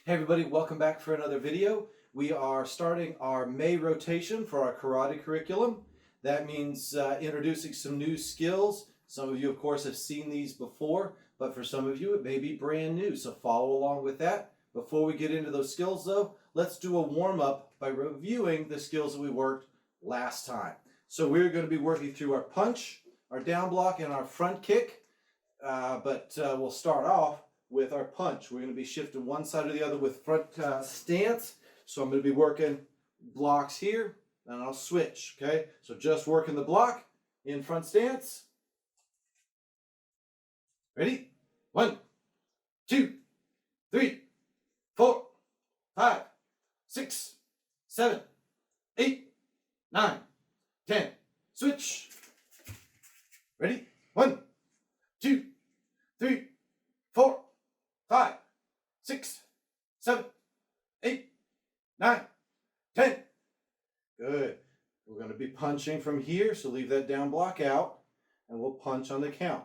Hey everybody, welcome back for another video. We are starting our May rotation for our karate curriculum. That means introducing some new skills. Some of you, of course, have seen these before, but for some of you, it may be brand new, so follow along with that. Before we get into those skills, though, let's do a warm-up by reviewing the skills that we worked last time. So we're going to be working through our punch, our down block, and our front kick, but we'll start off with our punch. We're going to be shifting one side or the other with front stance. So I'm going to be working blocks here, and I'll switch, okay? So just working the block in front stance. Ready? 1, 2, 3, 4, 5, 6, 7, 8, 9, 10. Switch. Ready? 1, 2, 3, 4, 5, 6, 7, 8, 9, 10. Good. We're going to be punching from here, so leave that down block out, and we'll punch on the count.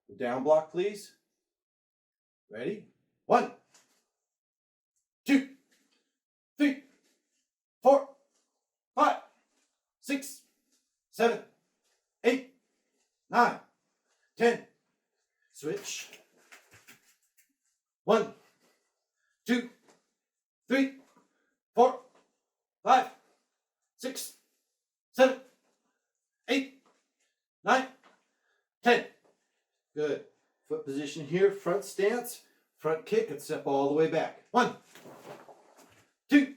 The down block, please. Ready? 1, 2, 3, 4, 5, 6, 7, 8, 9, 10. Switch. 1, 2, 3, 4, 5, 6, 7, 8, 9, 10. Good. Foot position here, front stance, front kick, and step all the way back. 1, 2,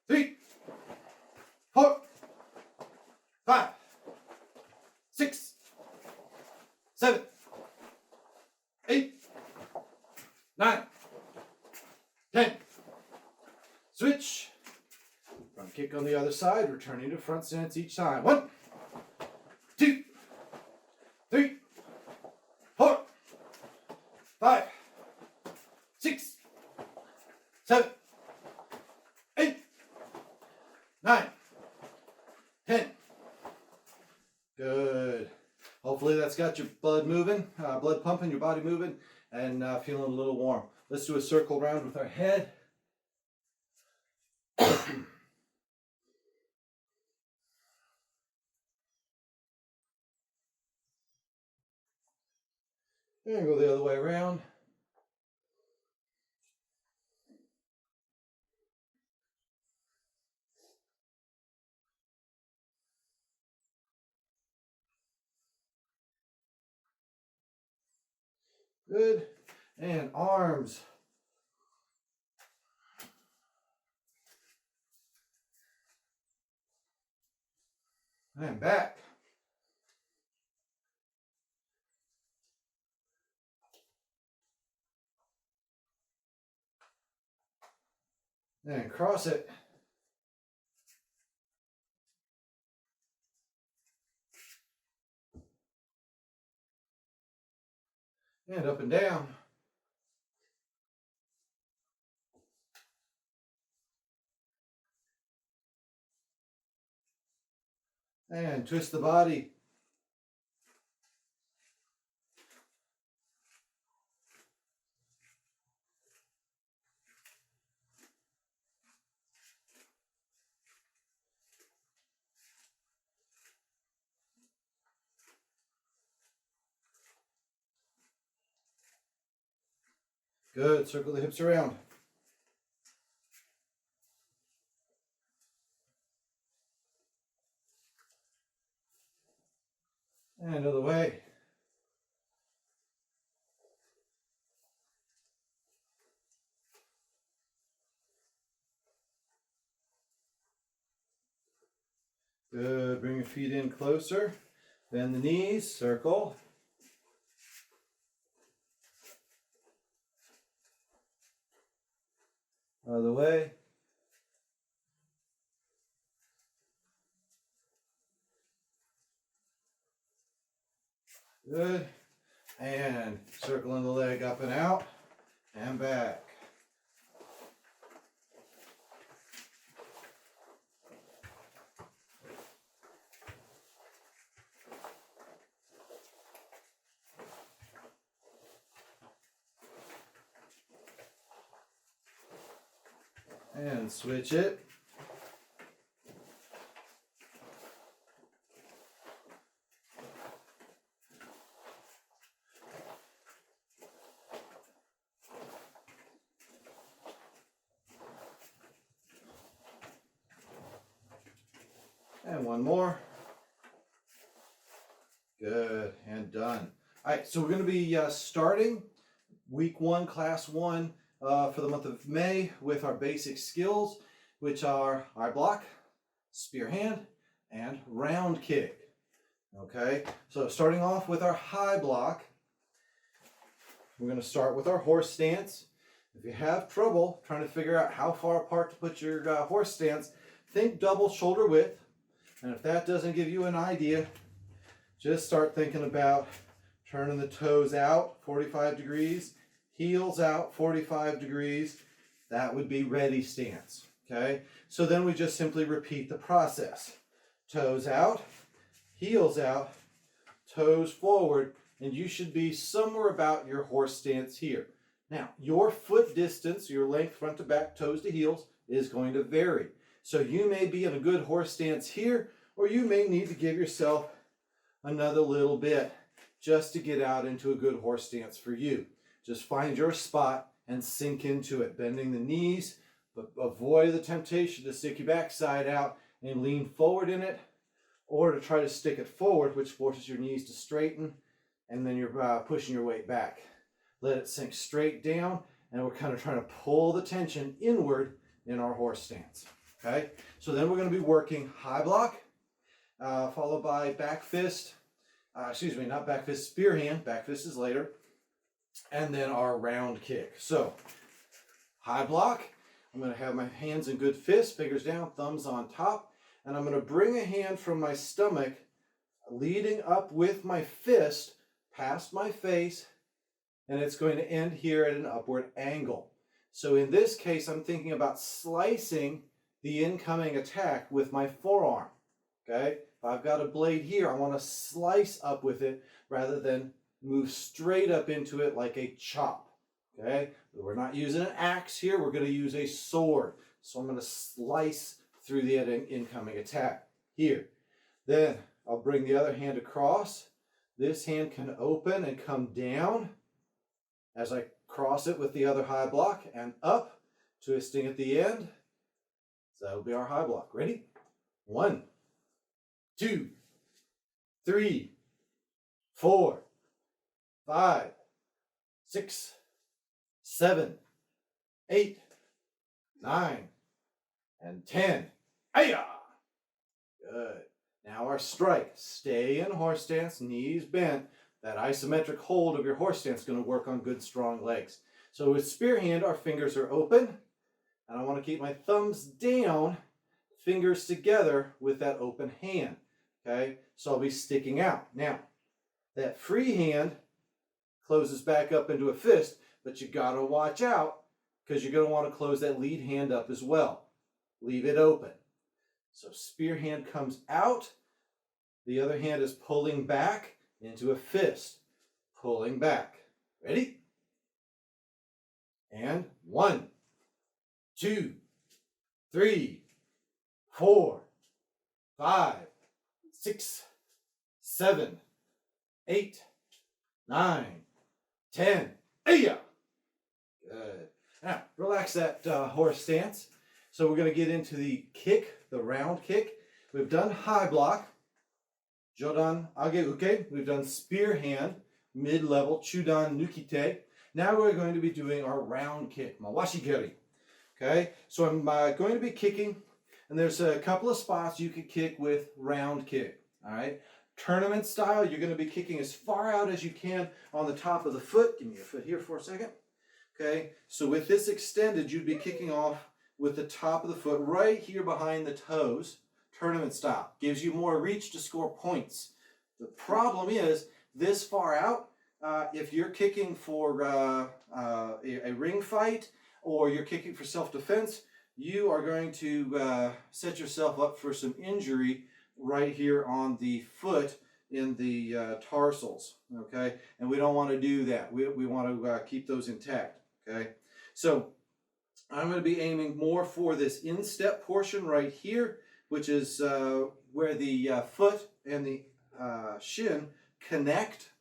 3, 4, 5, 6, 7, 8, 9, 10. Switch. Front kick on the other side, returning to front stance each time. 1, 2, 3, 4, 5, 6, 7, 8, 9, 10. Good. Hopefully that's got your blood moving, blood pumping, your body moving, and feeling a little warm. Let's do a circle round with our head. And go the other way around. Good. And arms. And back. And cross it. And up and down. And twist the body. Good. Circle the hips around. And other way. Good. Bring your feet in closer. Bend the knees. Circle. Other way. Good. And circling the leg up and out. And back. And switch it. And one more. Good, and done. All right, so we're going to be starting week 1, class 1 for the month of May with our basic skills, which are high block, spear hand, and round kick. Okay, so starting off with our high block, we're going to start with our horse stance. If you have trouble trying to figure out how far apart to put your horse stance, think double shoulder width. And if that doesn't give you an idea, just start thinking about turning the toes out 45 degrees, heels out 45 degrees. That would be ready stance. Okay, so then we just simply repeat the process. Toes out, heels out, toes forward, and you should be somewhere about your horse stance here. Now, your foot distance, your length front to back, toes to heels, is going to vary. So you may be in a good horse stance here, or you may need to give yourself another little bit just to get out into a good horse stance for you. Just find your spot and sink into it, bending the knees, but avoid the temptation to stick your backside out and lean forward in it, or to try to stick it forward, which forces your knees to straighten, and then you're pushing your weight back. Let it sink straight down, and we're kind of trying to pull the tension inward in our horse stance. Okay, so then we're going to be working high block, followed by back fist, not back fist, spear hand, back fist is later, and then our round kick. So high block, I'm going to have my hands in good fist, fingers down, thumbs on top, and I'm going to bring a hand from my stomach, leading up with my fist, past my face, and it's going to end here at an upward angle. So in this case, I'm thinking about slicing the incoming attack with my forearm. Okay, if I've got a blade here, I want to slice up with it rather than move straight up into it like a chop. Okay, we're not using an axe here, we're going to use a sword. So I'm going to slice through the incoming attack here. Then I'll bring the other hand across. This hand can open and come down as I cross it with the other high block and up, twisting at the end. So that'll be our high block. Ready? 1, 2, 3, 4, 5, 6, 7, 8, 9, and 10. Hiya! Good. Now our strike. Stay in horse stance, knees bent. That isometric hold of your horse stance is going to work on good strong legs. So with spear hand, our fingers are open, and I want to keep my thumbs down, fingers together with that open hand. Okay, so I'll be sticking out. Now, that free hand closes back up into a fist, but you got to watch out because you're going to want to close that lead hand up as well. Leave it open. So spear hand comes out, the other hand is pulling back into a fist, pulling back. Ready? And 1, 2, 3, 4, 5, 6, 7, 8, 9, 10. Hey-ya! Good. Now, relax that horse stance. So we're going to get into the kick, the round kick. We've done high block, Jodan age uke. We've done spear hand, mid-level, chudan nukite. Now we're going to be doing our round kick, mawashigiri. Okay, so I'm going to be kicking, and there's a couple of spots you can kick with round kick. All right, tournament style, you're going to be kicking as far out as you can on the top of the foot. Give me your foot here for a second. Okay, so with this extended, you'd be kicking off with the top of the foot right here behind the toes, tournament style. Gives you more reach to score points. The problem is, this far out, if you're kicking for a ring fight or you're kicking for self-defense, you are going to set yourself up for some injury right here on the foot in the tarsals, okay? And we don't want to do that. We want to keep those intact, okay? So I'm going to be aiming more for this instep portion right here, which is where the foot and the shin connect.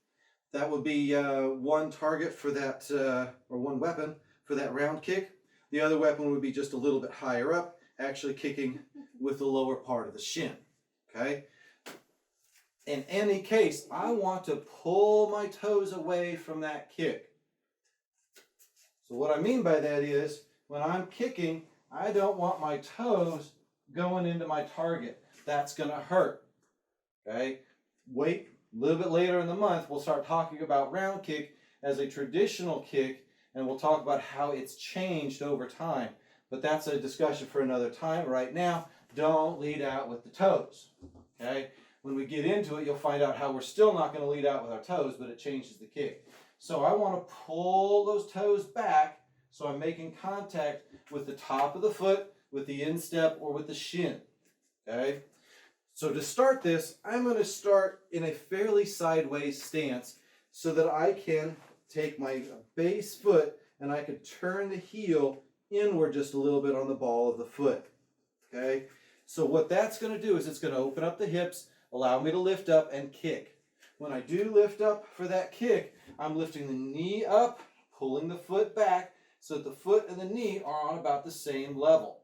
That would be one target for that, or one weapon for that round kick. The other weapon would be just a little bit higher up, actually kicking with the lower part of the shin. Okay? In any case, I want to pull my toes away from that kick. So what I mean by that is, when I'm kicking, I don't want my toes going into my target. That's going to hurt. Okay? Wait a little bit later in the month, we'll start talking about round kick as a traditional kick, and we'll talk about how it's changed over time. But that's a discussion for another time. Right now, don't lead out with the toes. Okay? When we get into it, you'll find out how we're still not going to lead out with our toes, but it changes the kick. So I want to pull those toes back so I'm making contact with the top of the foot, with the instep, or with the shin. Okay? So to start this, I'm going to start in a fairly sideways stance so that I can take my base foot and I can turn the heel inward just a little bit on the ball of the foot. Okay? So what that's going to do is it's going to open up the hips, allow me to lift up and kick. When I do lift up for that kick, I'm lifting the knee up, pulling the foot back so that the foot and the knee are on about the same level.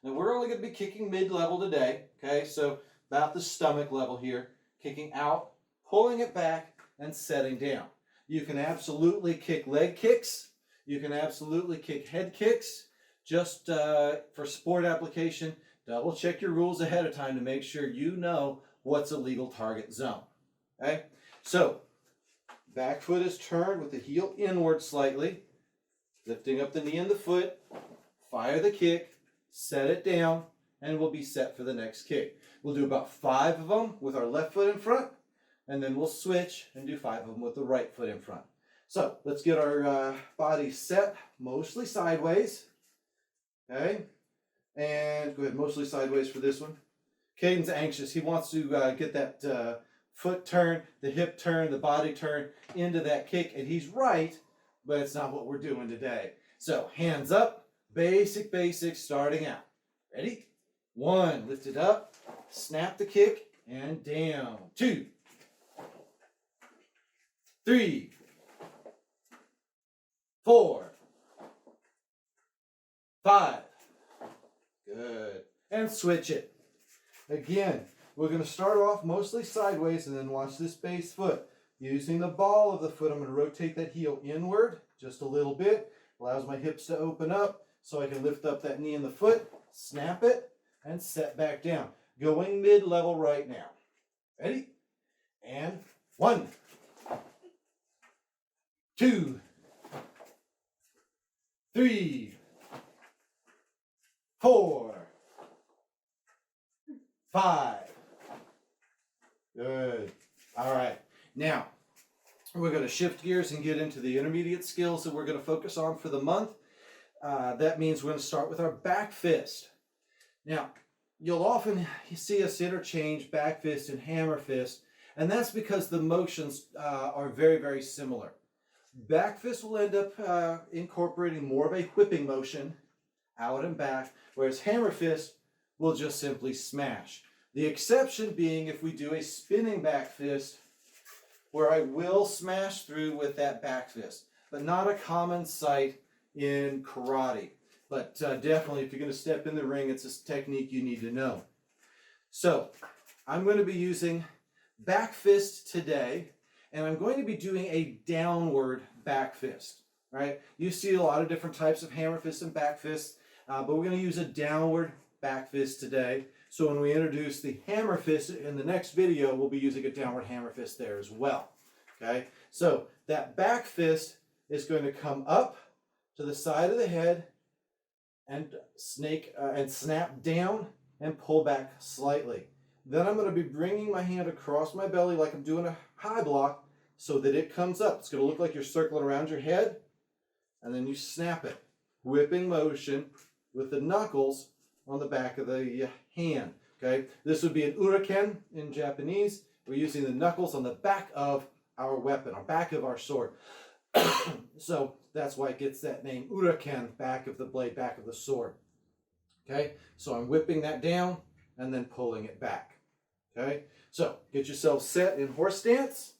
Now we're only going to be kicking mid-level today, okay? So about the stomach level here, kicking out, pulling it back, and setting down. You can absolutely kick leg kicks. You can absolutely kick head kicks. Just for sport application, double check your rules ahead of time to make sure you know what's a legal target zone. Okay? So, back foot is turned with the heel inward slightly, lifting up the knee and the foot, fire the kick, set it down, and we'll be set for the next kick. We'll do about 5 of them with our left foot in front, and then we'll switch and do 5 of them with the right foot in front. So, let's get our body set, mostly sideways. Okay? And go ahead, mostly sideways for this one. Caden's anxious. He wants to get that foot turn, the hip turn, the body turn into that kick, and he's right, but it's not what we're doing today. So, hands up, basic, starting out. Ready? 1, lift it up, snap the kick, and down. 2, 3, 4, 5. Good. And switch it. Again, we're going to start off mostly sideways and then watch this base foot. Using the ball of the foot, I'm going to rotate that heel inward just a little bit. Allows my hips to open up so I can lift up that knee and the foot, snap it, and set back down. Going mid-level right now. Ready? And 1, 2, 3, 4, 5. Good. All right. Now, we're going to shift gears and get into the intermediate skills that we're going to focus on for the month. That means we're going to start with our back fist. Now, you'll often see us interchange back fist and hammer fist, and that's because the motions are very similar. Back fist will end up incorporating more of a whipping motion out and back, whereas hammer fist will just simply smash. The exception being if we do a spinning back fist, where I will smash through with that back fist, but not a common sight in karate. But definitely, if you're going to step in the ring, it's a technique you need to know. So, I'm going to be using back fist today, and I'm going to be doing a downward back fist. Right? You see a lot of different types of hammer fists and back fists, but we're going to use a downward back fist today. So when we introduce the hammer fist in the next video, we'll be using a downward hammer fist there as well. Okay? So that back fist is going to come up to the side of the head and snap down and pull back slightly. Then I'm going to be bringing my hand across my belly like I'm doing a high block so that it comes up. It's going to look like you're circling around your head, and then you snap it. Whipping motion with the knuckles on the back of the hand. Okay, this would be an uraken in Japanese. We're using the knuckles on the back of our weapon, on back of our sword. So that's why it gets that name uraken, back of the blade, back of the sword. Okay, so I'm whipping that down and then pulling it back. Okay, so get yourself set in horse stance.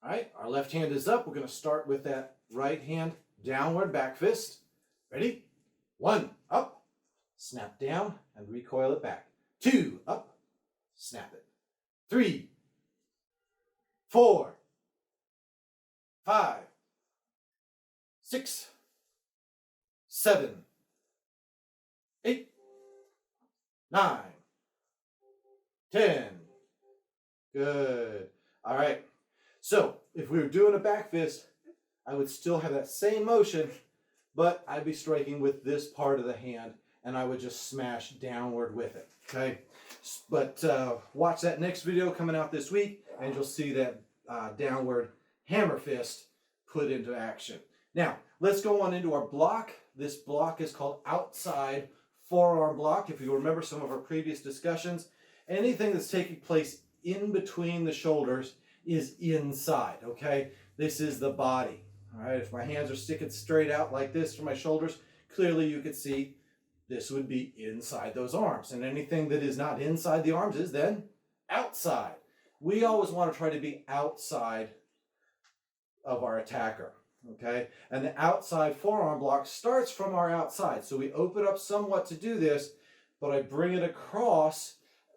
All right, our left hand is up. We're going to start with that right hand downward back fist. Ready? 1, up, snap down and recoil it back. 2, up, snap it. 3, 4, 5, 6, 7, 8, 9, 10. Good. All right. So if we were doing a back fist, I would still have that same motion, but I'd be striking with this part of the hand and I would just smash downward with it. Okay. But watch that next video coming out this week and you'll see that downward hammer fist put into action. Now, let's go on into our block. This block is called outside forearm block. If you remember some of our previous discussions, anything that's taking place in between the shoulders is inside, okay? This is the body, all right? If my hands are sticking straight out like this from my shoulders, clearly you could see this would be inside those arms. And anything that is not inside the arms is then outside. We always want to try to be outside of our attacker, okay? And the outside forearm block starts from our outside. So we open up somewhat to do this, but I bring it across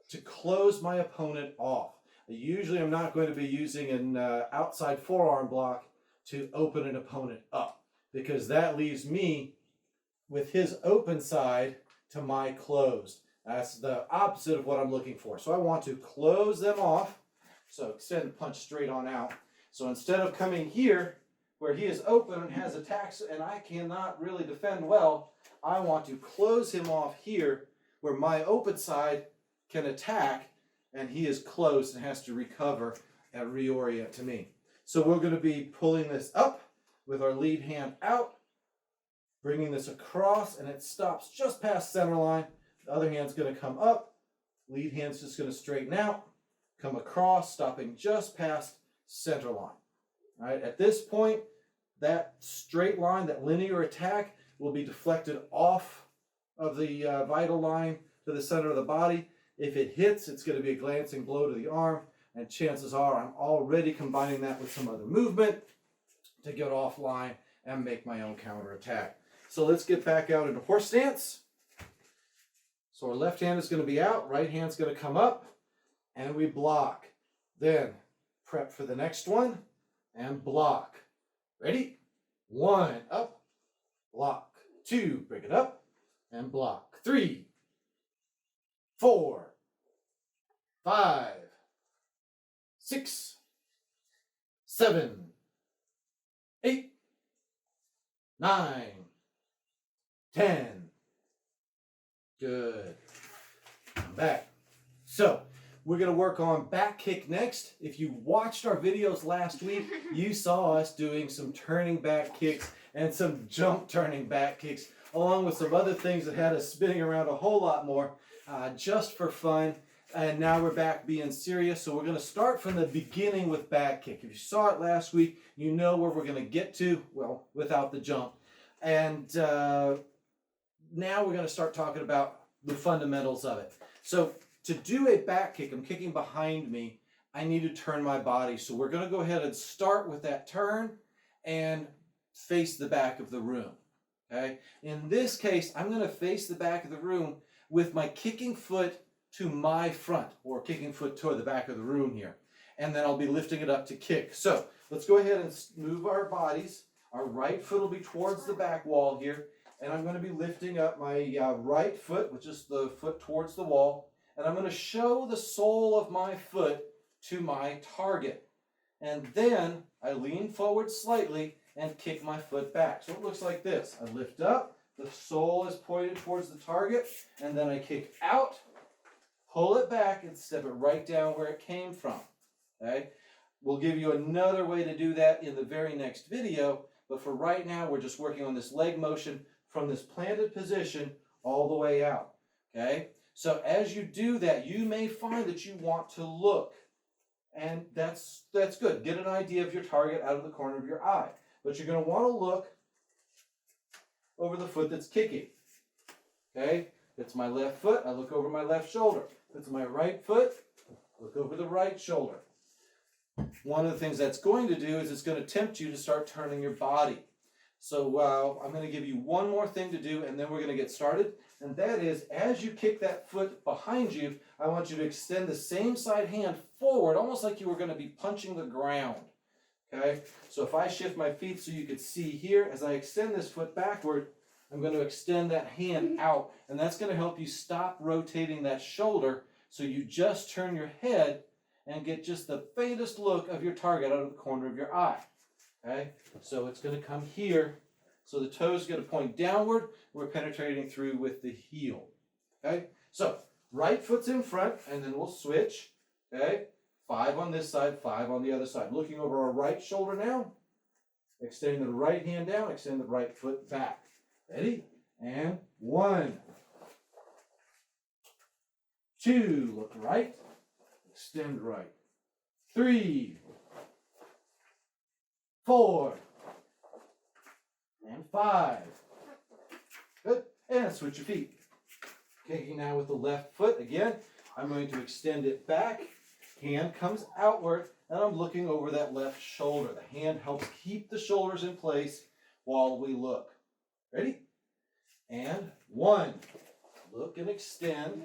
to close my opponent off. Usually I'm not going to be using an outside forearm block to open an opponent up because that leaves me with his open side to my closed. That's the opposite of what I'm looking for. So I want to close them off. So extend the punch straight on out. So instead of coming here where he is open and has attacks and I cannot really defend well, I want to close him off here where my open side can attack and he is closed and has to recover and reorient to me. So we're going to be pulling this up with our lead hand out, bringing this across, and it stops just past center line. The other hand's going to come up. Lead hand's just going to straighten out, come across, stopping just past center line. All right, at this point, that straight line, that linear attack, will be deflected off of the vital line to the center of the body. If it hits, it's going to be a glancing blow to the arm, and chances are I'm already combining that with some other movement to get offline and make my own counter attack. So let's get back out into horse stance. So our left hand is going to be out, right hand's going to come up, and we block. Then prep for the next one and block. Ready? 1, up, block. 2, bring it up and block. 3, 4, 5, 6, 7, 8, 9, 10. Good. I'm back. So we're going to work on back kick next. If you watched our videos last week, you saw us doing some turning back kicks and some jump turning back kicks, along with some other things that had us spinning around a whole lot more, just for fun. And now we're back being serious. So we're going to start from the beginning with back kick. If you saw it last week, you know where we're going to get to, well, without the jump. And now we're going to start talking about the fundamentals of it. So to do a back kick, I'm kicking behind me, I need to turn my body. So we're going to go ahead and start with that turn and face the back of the room. Okay? In this case, I'm going to face the back of the room with my kicking foot to my front, or kicking foot toward the back of the room here. And then I'll be lifting it up to kick. So let's go ahead and move our bodies. Our right foot will be towards the back wall here. And I'm going to be lifting up my right foot, which is the foot towards the wall. And I'm going to show the sole of my foot to my target. And then I lean forward slightly and kick my foot back. So it looks like this. I lift up, the sole is pointed towards the target, and then I kick out, pull it back, and step it right down where it came from. Okay? We'll give you another way to do that in the very next video, but for right now, we're just working on this leg motion from this planted position all the way out. Okay? So as you do that, you may find that you want to look And that's good. Get an idea of your target out of the corner of your eye. But you're going to want to look over the foot that's kicking. Okay? If it's my left foot, I look over my left shoulder. If it's my right foot, look over the right shoulder. One of the things that's going to do is it's going to tempt you to start turning your body. So I'm going to give you one more thing to do, and then we're going to get started. And that is, as you kick that foot behind you, I want you to extend the same side hand forward, almost like you were going to be punching the ground. Okay? So if I shift my feet so you could see here, as I extend this foot backward, I'm going to extend that hand out, and that's going to help you stop rotating that shoulder so you just turn your head and get just the faintest look of your target out of the corner of your eye. Okay? So it's going to come here. So the toes going to point downward. We're penetrating through with the heel. Okay? So right foot's in front, and then we'll switch. Okay? 5 on this side, 5 on the other side. Looking over our right shoulder now. Extending the right hand down, extend the right foot back. Ready? And 1, 2, look right, extend right. 3, 4, and 5. Good. And switch your feet. Kicking now with the left foot again. I'm going to extend it back. Hand comes outward, and I'm looking over that left shoulder. The hand helps keep the shoulders in place while we look. Ready? And 1. Look and extend.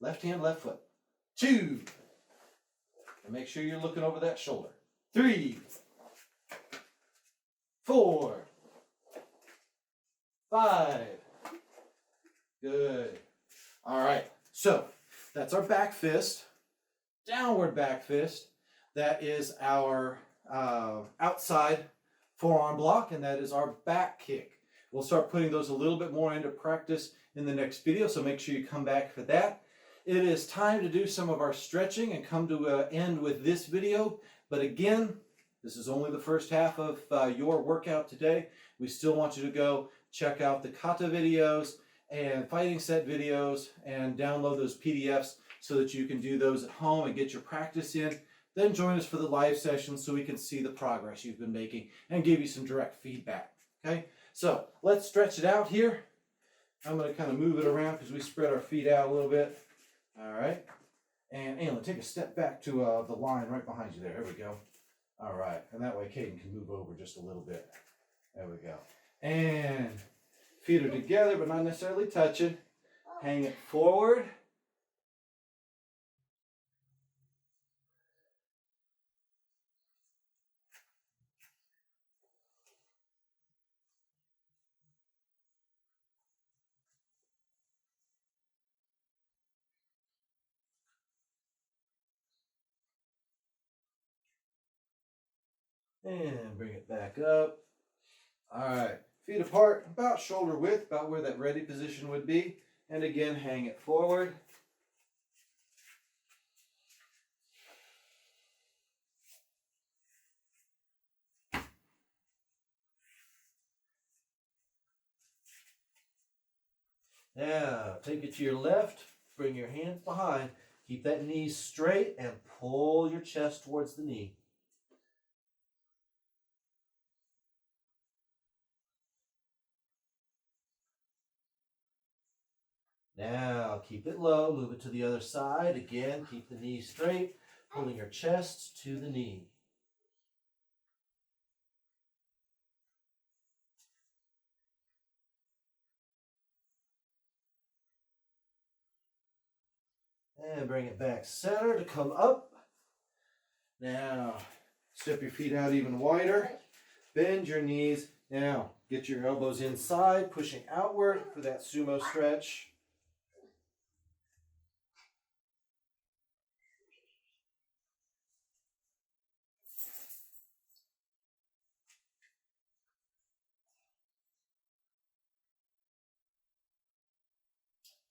Left hand, left foot. 2. And make sure you're looking over that shoulder. 3. 4. 5. Good. All right. So that's our back fist. Downward back fist. That is our outside forearm block, and that is our back kick. We'll start putting those a little bit more into practice in the next video, so make sure you come back for that. It is time to do some of our stretching and come to an end with this video. But again, this is only the first half of your workout today. We still want you to go check out the kata videos and fighting set videos and download those PDFs so that you can do those at home and get your practice in. Then join us for the live session so we can see the progress you've been making and give you some direct feedback. Okay? So let's stretch it out here. I'm going to kind of move it around because we spread our feet out a little bit. All right. And Aylin, take a step back to the line right behind you there. There we go. All right. And that way Caden can move over just a little bit. There we go. And feet are together but not necessarily touching. Hang it forward. And bring it back up. All right. Feet apart, about shoulder width, about where that ready position would be. And again, hang it forward. Now, take it to your left. Bring your hands behind. Keep that knee straight and pull your chest towards the knee. Now, keep it low, move it to the other side. Again, keep the knee straight, pulling your chest to the knee. And bring it back center to come up. Now, step your feet out even wider. Bend your knees. Now, get your elbows inside, pushing outward for that sumo stretch.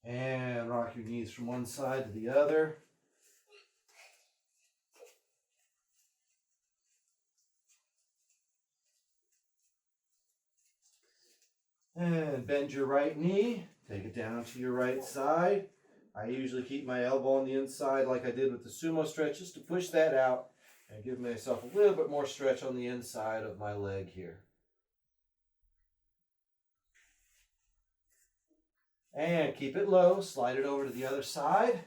And rock your knees from one side to the other. And bend your right knee. Take it down to your right side. I usually keep my elbow on the inside like I did with the sumo stretch, just to push that out and give myself a little bit more stretch on the inside of my leg here. And keep it low, slide it over to the other side.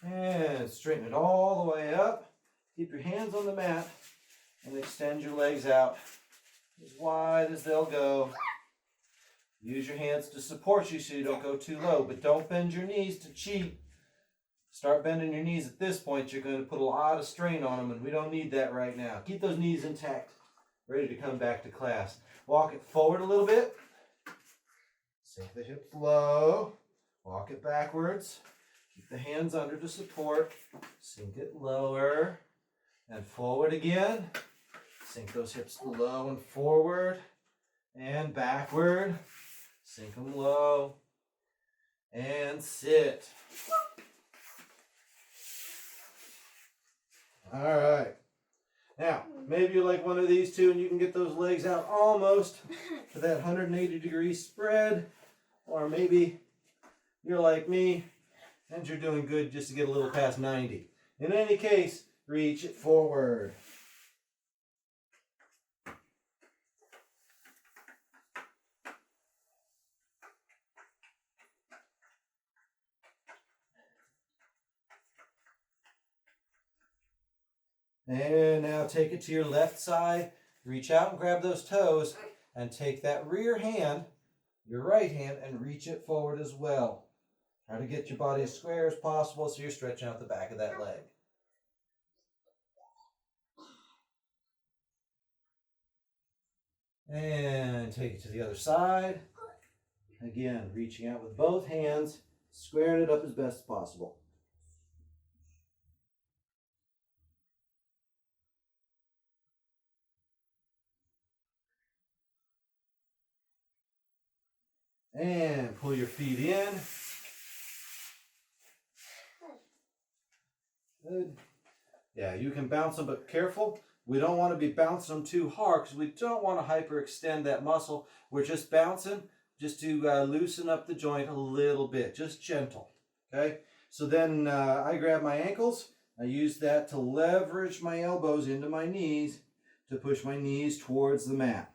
And straighten it all the way up. Keep your hands on the mat and extend your legs out as wide as they'll go. Use your hands to support you so you don't go too low, but don't bend your knees to cheat. Start bending your knees at this point, you're going to put a lot of strain on them, and we don't need that right now. Keep those knees intact, ready to come back to class. Walk it forward a little bit. Sink the hips low. Walk it backwards. Keep the hands under to support. Sink it lower and forward again. Sink those hips low and forward and backward. Sink them low and sit. All right. Now, maybe you like one of these two and you can get those legs out almost to that 180-degree spread. Or maybe you're like me and you're doing good just to get a little past 90. In any case, reach it forward. And now take it to your left side. Reach out and grab those toes and take that rear hand, your right hand, and reach it forward as well. Try to get your body as square as possible so you're stretching out the back of that leg. And take it to the other side. Again, reaching out with both hands, squaring it up as best as possible. And pull your feet in. Good. Yeah, you can bounce them, but careful. We don't want to be bouncing them too hard because we don't want to hyperextend that muscle. We're just bouncing just to loosen up the joint a little bit, just gentle. Okay? So then I grab my ankles. I use that to leverage my elbows into my knees to push my knees towards the mat.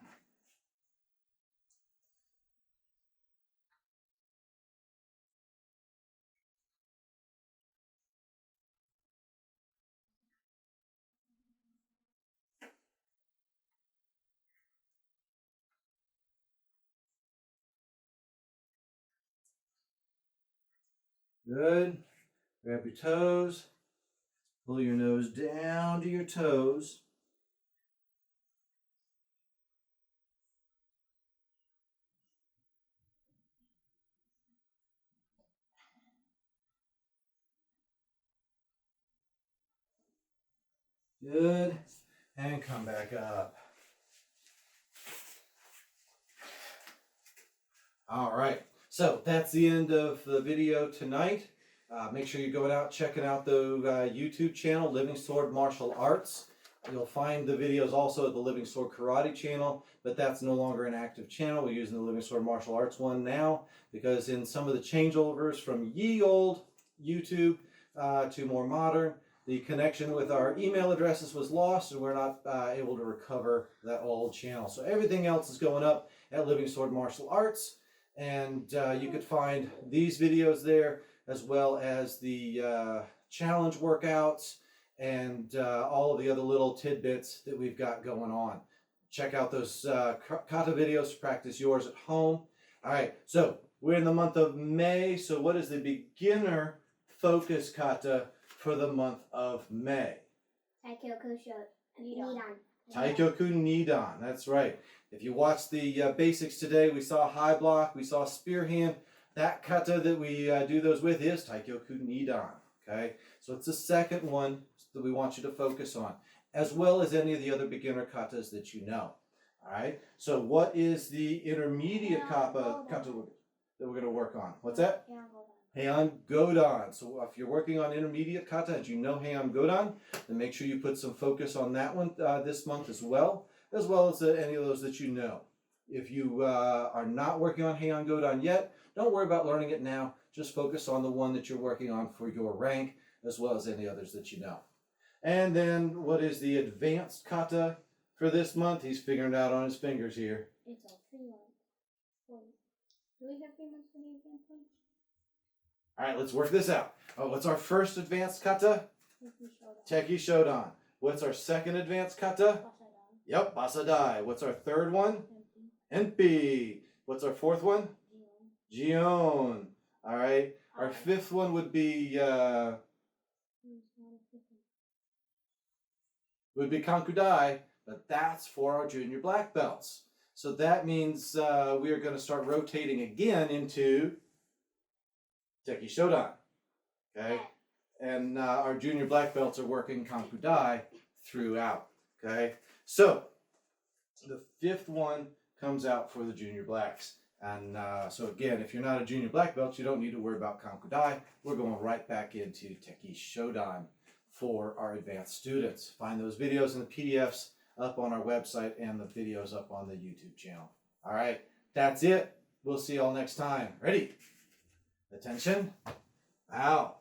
Good. Grab your toes. Pull your nose down to your toes. Good. And come back up. All right. So that's the end of the video tonight. Make sure you're going out, checking out the YouTube channel, Living Sword Martial Arts. You'll find the videos also at the Living Sword Karate channel, but that's no longer an active channel. We're using the Living Sword Martial Arts one now because in some of the changeovers from ye old YouTube to more modern, the connection with our email addresses was lost and we're not able to recover that old channel. So everything else is going up at Living Sword Martial Arts, and you could find these videos there as well as the challenge workouts and all of the other little tidbits that we've got going on. Check out those kata videos to practice yours at home. All right, so we're in the month of May. So what is the beginner focus kata for the month of May? Taikyoku Nidan. Taikyoku Nidan, that's right. If you watch the basics today, we saw high block, we saw spear hand. That kata that we do those with is Taikyoku Nidan, okay? So it's the second one that we want you to focus on, as well as any of the other beginner katas that you know, all right? So what is the intermediate kata that we're going to work on? What's that? Heian Godan. So if you're working on intermediate kata and you know Heian Godan, then make sure you put some focus on that one this month as well as any of those that you know. If you are not working on Heian Godan yet, don't worry about learning it now. Just focus on the one that you're working on for your rank as well as any others that you know. And then what is the advanced kata for this month? He's figuring it out on his fingers here. It's all 3 months. Do we have 3 months for the advanced one? All right, let's work this out. Oh, what's our first advanced kata? Teki Shodan. What's our second advanced kata? Yep, Basadai. What's our third one? Enpi. What's our fourth one? Jion. All right. Our fifth one would be Kankudai, but that's for our junior black belts. So that means we are going to start rotating again into Teki Shodan. Okay? And our junior black belts are working Kankudai throughout. Okay? So the fifth one comes out for the junior blacks. And so again, if you're not a junior black belt, you don't need to worry about Kankudai. We're going right back into Teki Shodan for our advanced students. Find those videos and the PDFs up on our website and the videos up on the YouTube channel. All right, that's it. We'll see you all next time. Ready? Attention. Out.